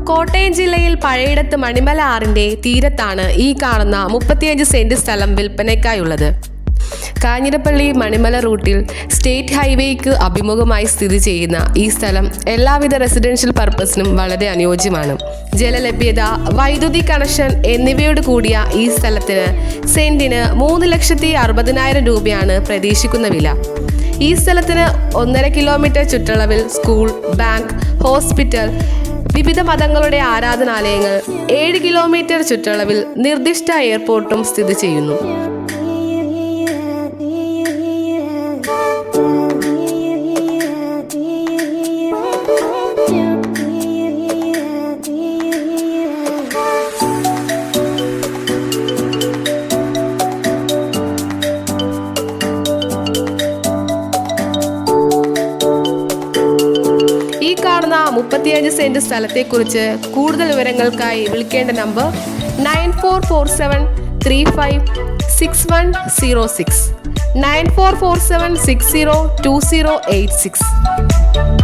കോട്ടയം ജില്ലയിൽ പഴയിടത്ത് മണിമല ആറിന്റെ തീരത്താണ് ഈ കാണുന്ന 35 സെന്റ് സ്ഥലം വിൽപ്പനയ്ക്കായുള്ളത്. കാഞ്ഞിരപ്പള്ളി മണിമല റൂട്ടിൽ സ്റ്റേറ്റ് ഹൈവേക്ക് അഭിമുഖമായി സ്ഥിതി ചെയ്യുന്ന ഈ സ്ഥലം എല്ലാവിധ റെസിഡൻഷ്യൽ പർപ്പസിനും വളരെ അനുയോജ്യമാണ്. ജലലഭ്യത, വൈദ്യുതി കണക്ഷൻ എന്നിവയോട് കൂടിയ ഈ സ്ഥലത്തിന് സെന്റിന് 3,60,000 രൂപയാണ് പ്രതീക്ഷിക്കുന്ന വില. ഈ സ്ഥലത്തിന് 1.5 കിലോമീറ്റർ ചുറ്റളവിൽ സ്കൂൾ, ബാങ്ക്, ഹോസ്പിറ്റൽ, വിവിധ മതങ്ങളുടെ ആരാധനാലയങ്ങൾ, 7 കിലോമീറ്റർ ചുറ്റളവിൽ നിർദ്ദിഷ്ട എയർപോർട്ടും സ്ഥിതി ചെയ്യുന്നു. ഈ കാണുന്ന 35 സെന്റ് സ്ഥലത്തെക്കുറിച്ച് കൂടുതൽ വിവരങ്ങൾക്കായി വിളിക്കേണ്ട നമ്പർ 9447356106 9447602086.